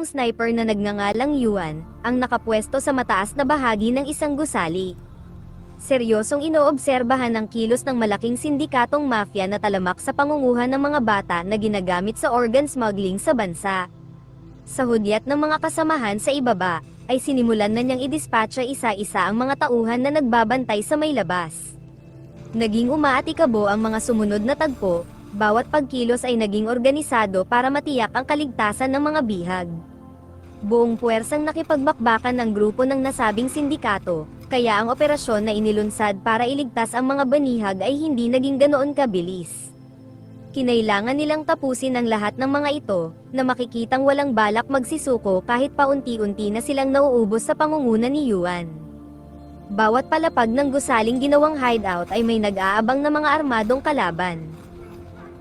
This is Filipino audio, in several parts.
pitong sniper na nagngangalang Yuan, ang nakapwesto sa mataas na bahagi ng isang gusali. Seryosong inoobserbahan ang kilos ng malaking sindikatong mafia na talamak sa pangunguhan ng mga bata na ginagamit sa organ smuggling sa bansa. Sa hudyat ng mga kasamahan sa ibaba, ay sinimulan na niyang idispatcha isa-isa ang mga tauhan na nagbabantay sa may labas. Naging umaatikabo ang mga sumunod na tagpo, bawat pagkilos ay naging organisado para matiyak ang kaligtasan ng mga bihag. Buong puwersang nakipagbakbakan ng grupo ng nasabing sindikato, kaya ang operasyon na inilunsad para iligtas ang mga banihag ay hindi naging ganoon kabilis. Kinailangan nilang tapusin ang lahat ng mga ito, na makikitang walang balak magsisuko kahit paunti-unti na silang nauubos sa pangunguna ni Yuan. Bawat palapag ng gusaling ginawang hideout ay may nag-aabang na mga armadong kalaban.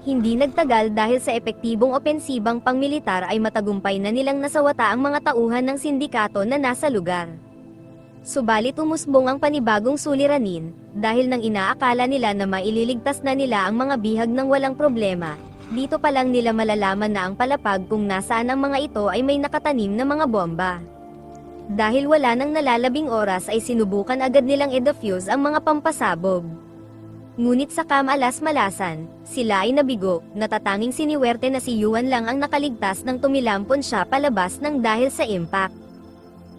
Hindi nagtagal dahil sa epektibong opensibang pangmilitar ay matagumpay na nilang nasawata ang mga tauhan ng sindikato na nasa lugar. Subalit umusbong ang panibagong suliranin, dahil nang inaakala nila na maililigtas na nila ang mga bihag ng walang problema, dito pa lang nila malalaman na ang palapag kung nasaan ang mga ito ay may nakatanim na mga bomba. Dahil wala nang nalalabing oras ay sinubukan agad nilang i-defuse ang mga pampasabog. Ngunit sa kamalas-malasan, sila ay nabigo, natatanging siniwerte na si Yuan lang ang nakaligtas nang tumilampon siya palabas ng dahil sa impact.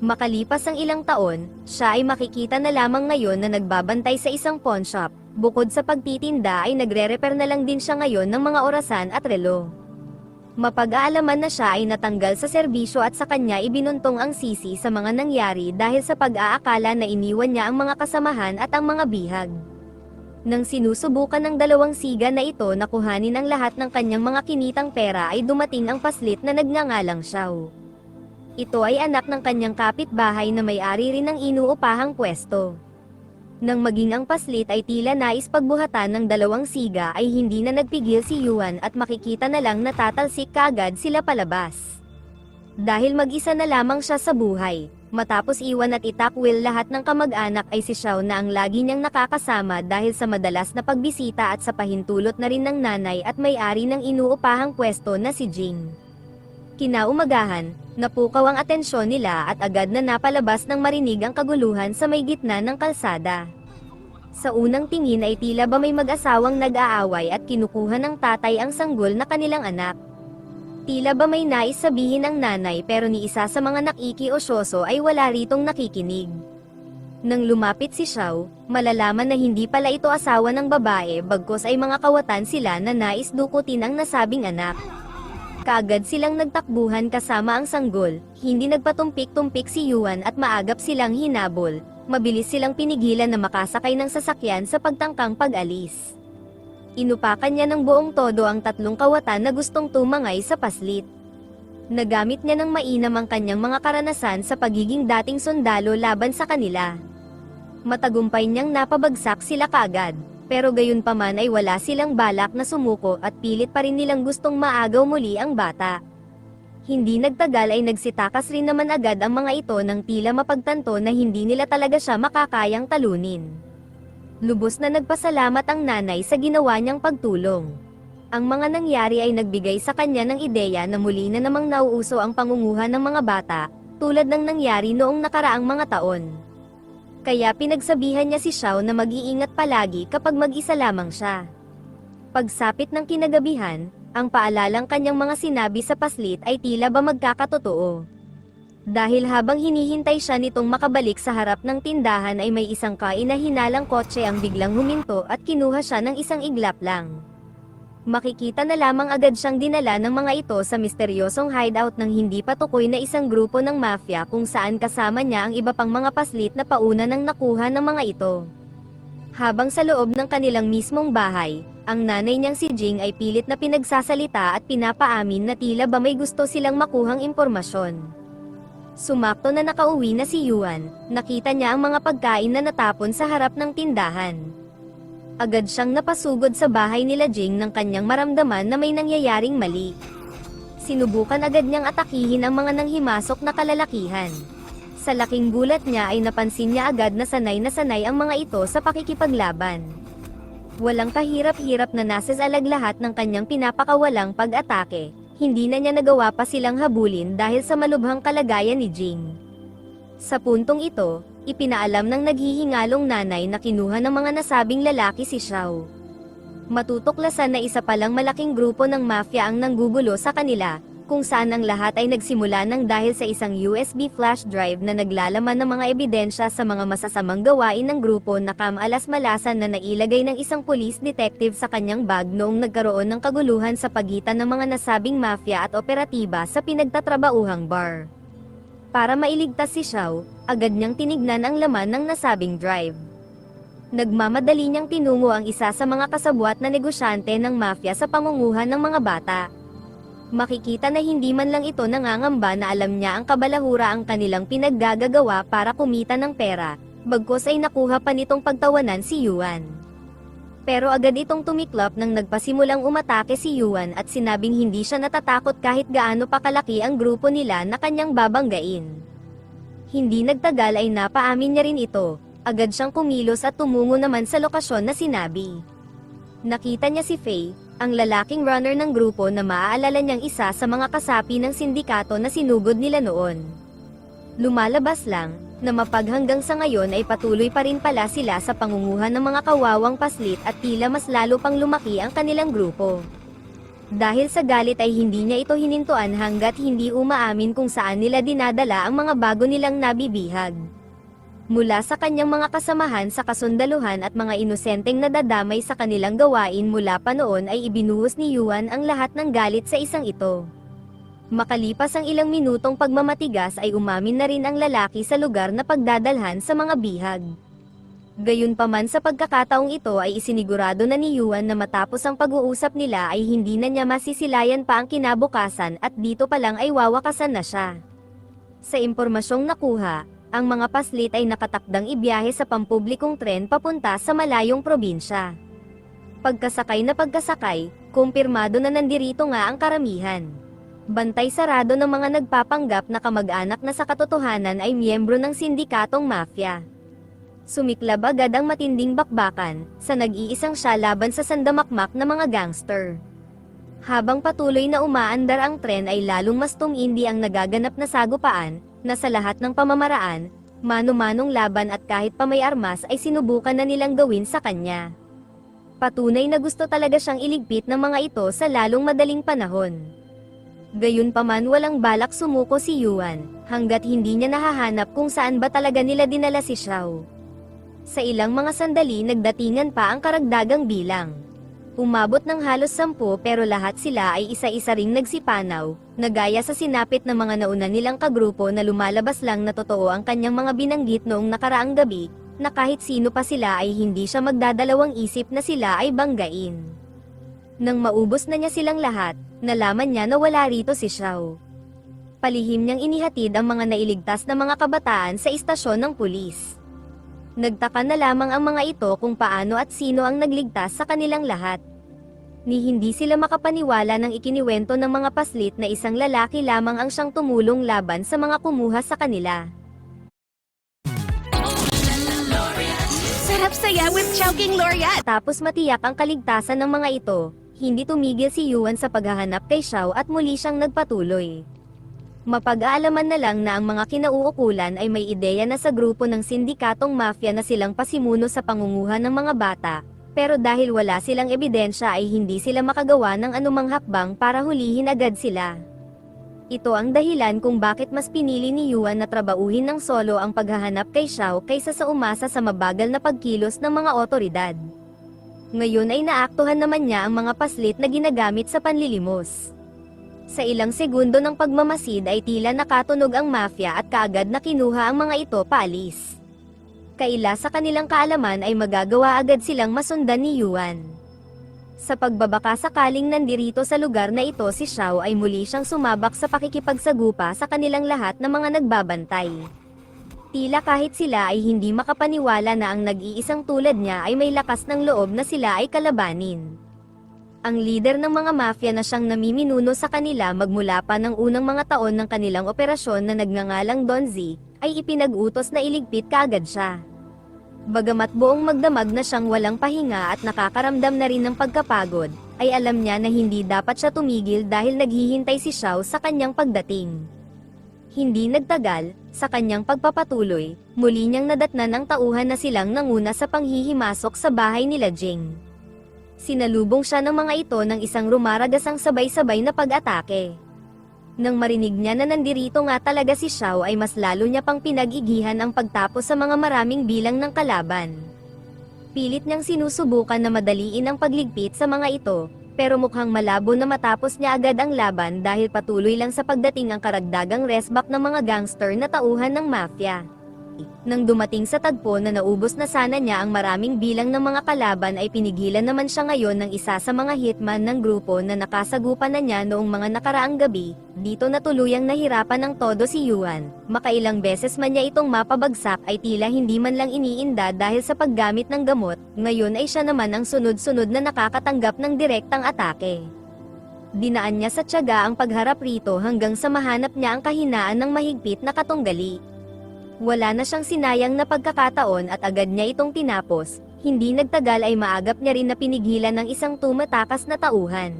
Makalipas ang ilang taon, siya ay makikita na lamang ngayon na nagbabantay sa isang pawn shop. Bukod sa pagtitinda ay nagre-repair na lang din siya ngayon ng mga orasan at relo. Mapag-aalaman na siya ay natanggal sa serbisyo at sa kanya ibinuntong ang sisi sa mga nangyari dahil sa pag-aakala na iniwan niya ang mga kasamahan at ang mga bihag. Nang sinusubukan ng dalawang siga na ito na kuhanin ang lahat ng kanyang mga kinitang pera ay dumating ang paslit na nagngangalang Xiao. Ito ay anak ng kanyang kapitbahay na may-ari rin ng inuupahang pwesto. Nang maging ang paslit ay tila nais pagbuhatan ng dalawang siga ay hindi na nagpigil si Yuan at makikita na lang na tatalsik kaagad sila palabas. Dahil mag-isa na lamang siya sa buhay, matapos iwan at itakwil lahat ng kamag-anak ay si Xiao na ang lagi niyang nakakasama dahil sa madalas na pagbisita at sa pahintulot na rin ng nanay at may-ari ng inuupahang pwesto na si Jing. Kinaumagahan, napukaw ang atensyon nila at agad na napalabas ng marinig ang kaguluhan sa may gitna ng kalsada. Sa unang tingin ay tila ba may mag-asawang nag-aaway at kinukuha ng tatay ang sanggol na kanilang anak. Tila ba may nais sabihin ang nanay pero ni isa sa mga nakikiosyoso ay wala ritong nakikinig. Nang lumapit si Xiao, malalaman na hindi pala ito asawa ng babae bagkus ay mga kawatan sila na nais dukutin ang nasabing anak. Kaagad silang nagtakbuhan kasama ang sanggol, hindi nagpatumpik-tumpik si Yuan at maagap silang hinabol, mabilis silang pinigilan na makasakay ng sasakyan sa pagtangkang pag-alis. Inupakan niya ng buong todo ang tatlong kawatan na gustong tumangay sa paslit. Nagamit niya ng mainam ang kanyang mga karanasan sa pagiging dating sundalo laban sa kanila. Matagumpay niyang napabagsak sila kaagad. Pero gayunpaman ay wala silang balak na sumuko at pilit pa rin nilang gustong maagaw muli ang bata. Hindi nagtagal ay nagsitakas rin naman agad ang mga ito nang tila mapagtanto na hindi nila talaga siya makakayang talunin. Lubos na nagpasalamat ang nanay sa ginawa niyang pagtulong. Ang mga nangyari ay nagbigay sa kanya ng ideya na muli na namang nauuso ang pangunguha ng mga bata, tulad ng nangyari noong nakaraang mga taon. Kaya pinagsabihan niya si Xiao na mag-iingat palagi kapag mag-isa lamang siya. Pagsapit ng kinagabihan, ang paalalang kanyang mga sinabi sa paslit ay tila ba magkakatotoo. Dahil habang hinihintay siya nitong makabalik sa harap ng tindahan ay may isang kainahinalang kotse ang biglang huminto at kinuha siya ng isang iglap lang. Makikita na lamang agad siyang dinala ng mga ito sa misteryosong hideout ng hindi pa tukoy na isang grupo ng mafia kung saan kasama niya ang iba pang mga paslit na pauna ng nakuha ng mga ito. Habang sa loob ng kanilang mismong bahay, ang nanay niyang si Jing ay pilit na pinagsasalita at pinapaamin na tila ba may gusto silang makuhang impormasyon. Sumakto na nakauwi na si Yuan, nakita niya ang mga pagkain na natapon sa harap ng tindahan. Agad siyang napasugod sa bahay nila Jing nang kanyang maramdaman na may nangyayaring mali. Sinubukan agad niyang atakihin ang mga nanghimasok na kalalakihan. Sa laking gulat niya ay napansin niya agad na sanay ang mga ito sa pakikipaglaban. Walang kahirap-hirap na nasasalag lahat ng kanyang pinapakawalang pag-atake. hindi na niya nagawa pa silang habulin dahil sa malubhang kalagayan ni Jing. Sa puntong ito, ipinaalam ng naghihingalong nanay na kinuha ng mga nasabing lalaki si Xiao. Matutuklasan na isa palang malaking grupo ng mafia ang nanggugulo sa kanila, kung saan ang lahat ay nagsimula ng dahil sa isang USB flash drive na naglalaman ng mga ebidensya sa mga masasamang gawain ng grupo na kamalas-malasan na nailagay ng isang police detective sa kanyang bag noong nagkaroon ng kaguluhan sa pagitan ng mga nasabing mafia at operatiba sa pinagtatrabauhang bar. Para mailigtas si Xiao, agad niyang tinignan ang laman ng nasabing drive. Nagmamadali niyang tinungo ang isa sa mga kasabwat na negosyante ng mafia sa pangunguhan ng mga bata. Makikita na hindi man lang ito nangangamba na alam niya ang kabalahura ang kanilang pinaggagawa para kumita ng pera, bagkus ay nakuha pa nitong pagtawanan si Yuan. Pero agad itong tumiklop nang nagpasimulang umatake si Yuan at sinabing hindi siya natatakot kahit gaano pa kalaki ang grupo nila na kanyang babanggain. Hindi nagtagal ay napaamin niya rin ito, agad siyang kumilos at tumungo naman sa lokasyon na sinabi. Nakita niya si Faye, ang lalaking runner ng grupo na maaalala niyang isa sa mga kasapi ng sindikato na sinugod nila noon. Lumalabas lang, na mapaghanggang sa ngayon ay patuloy pa rin pala sila sa pangunguhan ng mga kawawang paslit at tila mas lalo pang lumaki ang kanilang grupo. Dahil sa galit ay hindi niya ito hinintuan hanggat hindi umaamin kung saan nila dinadala ang mga bago nilang nabibihag. Mula sa kanyang mga kasamahan sa kasundaluhan at mga inosenteng nadadamay sa kanilang gawain mula pa noon ay ibinuhos ni Yuan ang lahat ng galit sa isang ito. Makalipas ang ilang minutong pagmamatigas ay umamin na rin ang lalaki sa lugar na pagdadalhan sa mga bihag. Gayunpaman sa pagkakataong ito ay isinigurado na ni Yuan na matapos ang pag-uusap nila ay hindi na niya masisilayan pa ang kinabukasan at dito pa lang ay wawakasan na siya. Sa impormasyong nakuha, ang mga paslit ay nakatakdang ibiyahe sa pampublikong tren papunta sa malayong probinsya. Pagkasakay, kumpirmado na nandirito nga ang karamihan. Bantay sarado ng mga nagpapanggap na kamag-anak na sa katotohanan ay miyembro ng sindikatong mafia. Sumiklab agad ang matinding bakbakan, sa nag-iisang siya laban sa sandamakmak na mga gangster. Habang patuloy na umaandar ang tren ay lalong mas tumindi ang nagaganap na sagupaan, na sa lahat ng pamamaraan, mano-manong laban at kahit pa may armas ay sinubukan na nilang gawin sa kanya. Patunay na gusto talaga siyang iligpit ng mga ito sa lalong madaling panahon. Gayunpaman walang balak sumuko si Yuan, hanggat hindi niya nahahanap kung saan ba talaga nila dinala si Xiao. Sa ilang mga sandali nagdatingan pa ang karagdagang bilang. Umabot ng halos 10 pero lahat sila ay isa-isa ring nagsipanaw, na gaya sa sinapit ng mga nauna nilang kagrupo na lumalabas lang na totoo ang kanyang mga binanggit noong nakaraang gabi, na kahit sino pa sila ay hindi siya magdadalawang isip na sila ay banggain. Nang maubos na niya silang lahat, nalaman niya na wala rito si Xiao. Palihim niyang inihatid ang mga nailigtas na mga kabataan sa istasyon ng pulis. Nagtaka na lamang ang mga ito kung paano at sino ang nagligtas sa kanilang lahat. Ni hindi sila makapaniwala nang ikiniwento ng mga paslit na isang lalaki lamang ang siyang tumulong laban sa mga kumuha sa kanila. Sarap saya with Chowking Laureate! Tapos matiyak ang kaligtasan ng mga ito, hindi tumigil si Yuan sa paghahanap kay Xiao at muli siyang nagpatuloy. Mapag-aalaman na lang na ang mga kinauukulan ay may ideya na sa grupo ng sindikatong mafia na silang pasimuno sa pangunguhan ng mga bata, pero dahil wala silang ebidensya ay hindi sila makagawa ng anumang hakbang para hulihin agad sila. Ito ang dahilan kung bakit mas pinili ni Yuan na trabauhin ng solo ang paghahanap kay Xiao kaysa sa umasa sa mabagal na pagkilos ng mga otoridad. Ngayon ay naaktuhan naman niya ang mga paslit na ginagamit sa panlilimos. Sa ilang segundo ng pagmamasid ay tila nakatunog ang mafia at kaagad na kinuha ang mga ito paalis. Kaila sa kanilang kaalaman ay magagawa agad silang masundan ni Yuan. Sa pagbabaka sakaling nandirito sa lugar na ito si Xiao ay muli siyang sumabak sa pakikipagsagupa sa kanilang lahat ng mga nagbabantay. Tila kahit sila ay hindi makapaniwala na ang nag-iisang tulad niya ay may lakas ng loob na sila ay kalabanin. Ang leader ng mga mafia na siyang namiminuno sa kanila magmula pa ng unang mga taon ng kanilang operasyon na nagngangalang Don Z, ay ipinag-utos na iligpit kaagad siya. Bagamat buong magdamag na siyang walang pahinga at nakakaramdam na rin ng pagkapagod, ay alam niya na hindi dapat siya tumigil dahil naghihintay si Xiao sa kanyang pagdating. Hindi nagtagal, sa kanyang pagpapatuloy, muli niyang nadatnan ang tauhan na silang nanguna sa panghihimasok sa bahay nila Jing. Sinalubong siya ng mga ito ng isang rumaragasang sabay-sabay na pag-atake. Nang marinig niya na nandirito nga talaga si Xiao ay mas lalo niya pang pinag-igihan ang pagtapos sa mga maraming bilang ng kalaban. Pilit niyang sinusubukan na madaliin ang pagligpit sa mga ito, pero mukhang malabo na matapos niya agad ang laban dahil patuloy lang sa pagdating ang karagdagang resback ng mga gangster na tauhan ng mafia. Nang dumating sa tagpo na naubos na sana niya ang maraming bilang ng mga kalaban ay pinigilan naman siya ngayon ng isa sa mga hitman ng grupo na nakasagupan na niya noong mga nakaraang gabi. Dito na tuluyang nahirapan ng todo si Yuan. Makailang beses man niya itong mapabagsak ay tila hindi man lang iniinda dahil sa paggamit ng gamot, ngayon ay siya naman ang sunod-sunod na nakakatanggap ng direktang atake. Dinaan niya sa tiyaga ang pagharap rito hanggang sa mahanap niya ang kahinaan ng mahigpit na katunggali. Wala na siyang sinayang na pagkakataon at agad niya itong tinapos, hindi nagtagal ay maagap niya rin na pinigilan ng isang tumatakas na tauhan.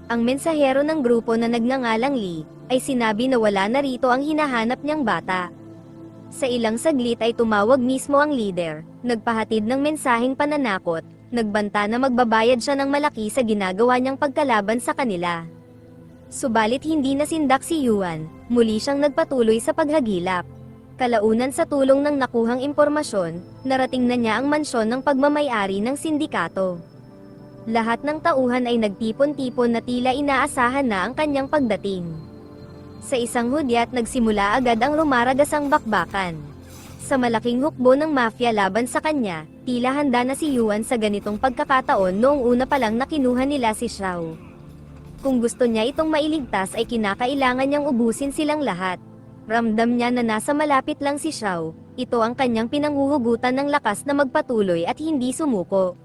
Ang mensahero ng grupo na nagngangalang Lee, ay sinabi na wala na rito ang hinahanap niyang bata. Sa ilang saglit ay tumawag mismo ang leader, nagpahatid ng mensaheng pananakot, nagbanta na magbabayad siya ng malaki sa ginagawa niyang pagkalaban sa kanila. Subalit hindi nasindak si Yuan, muli siyang nagpatuloy sa paghagilap. Kalaunan sa tulong ng nakuhang impormasyon, narating na niya ang mansyon ng pagmamay-ari ng sindikato. Lahat ng tauhan ay nagtipon-tipon na tila inaasahan na ang kanyang pagdating. Sa isang hudyat nagsimula agad ang rumaragasang bakbakan. Sa malaking hukbo ng mafia laban sa kanya, tila handa na si Yuan sa ganitong pagkakataon noong una pa lang na kinuha nila si Xiao. Kung gusto niya itong mailigtas ay kinakailangan niyang ubusin silang lahat. Ramdam niya na nasa malapit lang si Xiao, ito ang kanyang pinanghuhugutan ng lakas na magpatuloy at hindi sumuko.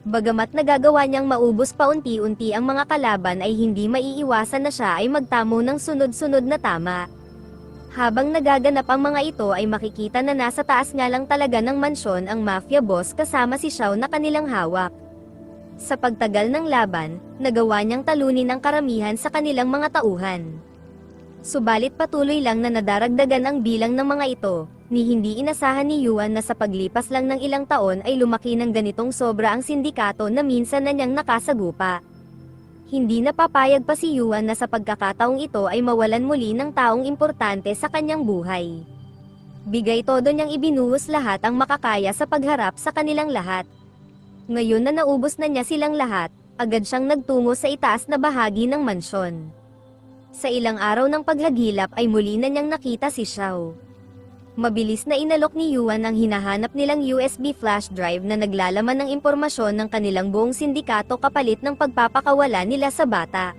Bagamat nagagawa niyang maubos paunti-unti ang mga kalaban ay hindi maiiwasan na siya ay magtamo ng sunod-sunod na tama. Habang nagaganap ang mga ito ay makikita na nasa taas nga lang talaga ng mansyon ang mafia boss kasama si Xiao na kanilang hawak. Sa pagtagal ng laban, nagawa niyang talunin ang karamihan sa kanilang mga tauhan. Subalit patuloy lang na nadaragdagan ang bilang ng mga ito, ni hindi inasahan ni Yuan na sa paglipas lang ng ilang taon ay lumaki ng ganitong sobra ang sindikato na minsan na niyang nakasagupa. Hindi napapayag pa si Yuan na sa pagkakataong ito ay mawalan muli ng taong importante sa kanyang buhay. Bigay todo niyang ibinuhos lahat ang makakaya sa pagharap sa kanilang lahat. Ngayon na naubos na niya silang lahat, agad siyang nagtungo sa itaas na bahagi ng mansyon. Sa ilang araw ng paghagilap ay muli na niyang nakita si Xiao. Mabilis na inalok ni Yuan ang hinahanap nilang USB flash drive na naglalaman ng impormasyon ng kanilang buong sindikato kapalit ng pagpapakawala nila sa bata.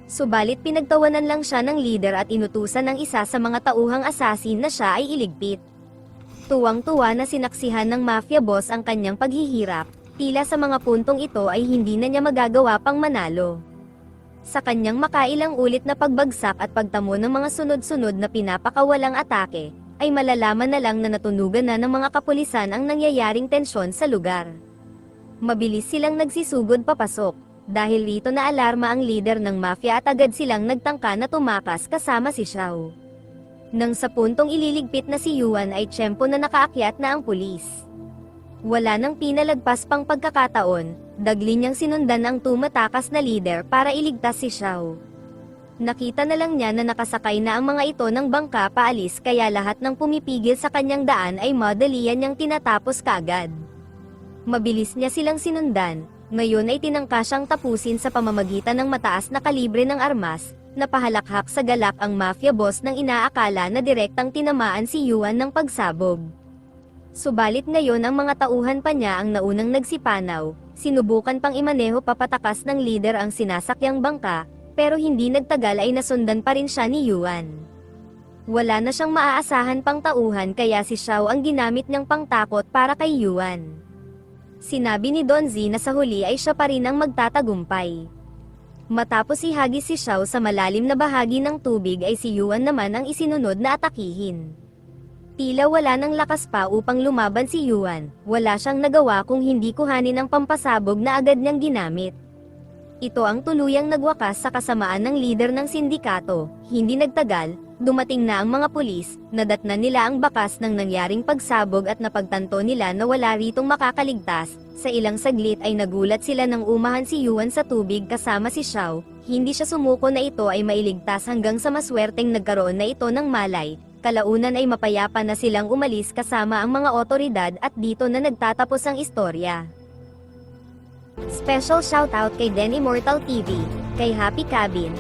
Subalit pinagtawanan lang siya ng leader at inutusan ng isa sa mga tauhang asasin na siya ay iligpit. Tuwang-tuwa na sinaksihan ng mafia boss ang kanyang paghihirap, tila sa mga puntong ito ay hindi na niya magagawa pang manalo. Sa kanyang makailang ulit na pagbagsak at pagtamo ng mga sunod-sunod na pinapakawalang atake, ay malalaman na lang na natunugan na ng mga kapulisan ang nangyayaring tensyon sa lugar. Mabilis silang nagsisugod papasok, dahil rito na alarma ang leader ng mafia at agad silang nagtangka na tumakas kasama si Xiao. Nang sa puntong ililigpit na si Yuan ay tiyempo na nakaakyat na ang pulis. Wala nang pinalagpas pang pagkakataon, dagli niyang sinundan ang tumatakas na leader para iligtas si Xiao. Nakita na lang niya na nakasakay na ang mga ito ng bangka paalis kaya lahat ng pumipigil sa kanyang daan ay madalian niyang tinatapos kaagad. Mabilis niya silang sinundan, ngayon ay tinangka siyang tapusin sa pamamagitan ng mataas na kalibre ng armas, napahalakhak sa galak ang mafia boss nang inaakala na direktang tinamaan si Yuan ng pagsabog. Subalit ngayon ang mga tauhan pa niya ang naunang nagsipanaw, sinubukan pang imaneho papatakas ng leader ang sinasakyang bangka, pero hindi nagtagal ay nasundan pa rin siya ni Yuan. Wala na siyang maaasahan pang tauhan kaya si Xiao ang ginamit niyang pangtakot para kay Yuan. Sinabi ni Don Z na sa huli ay siya pa rin ang magtatagumpay. Matapos ihagis si Xiao sa malalim na bahagi ng tubig ay si Yuan naman ang isinunod na atakihin. Tila wala ng lakas pa upang lumaban si Yuan, wala siyang nagawa kung hindi kuhanin ang pampasabog na agad niyang ginamit. Ito ang tuluyang nagwakas sa kasamaan ng lider ng sindikato. Hindi nagtagal, dumating na ang mga pulis, nadatnan nila ang bakas ng nangyaring pagsabog at napagtanto nila na wala ritong makakaligtas. Sa ilang saglit ay nagulat sila nang umahan si Yuan sa tubig kasama si Xiao. Hindi siya sumuko na ito ay mailigtas hanggang sa maswerteng nagkaroon na ito ng malay. Kalaunan ay mapayapa na silang umalis kasama ang mga otoridad at dito na nagtatapos ang istorya. Special shoutout kay Den Immortal TV, kay Happy Cabin,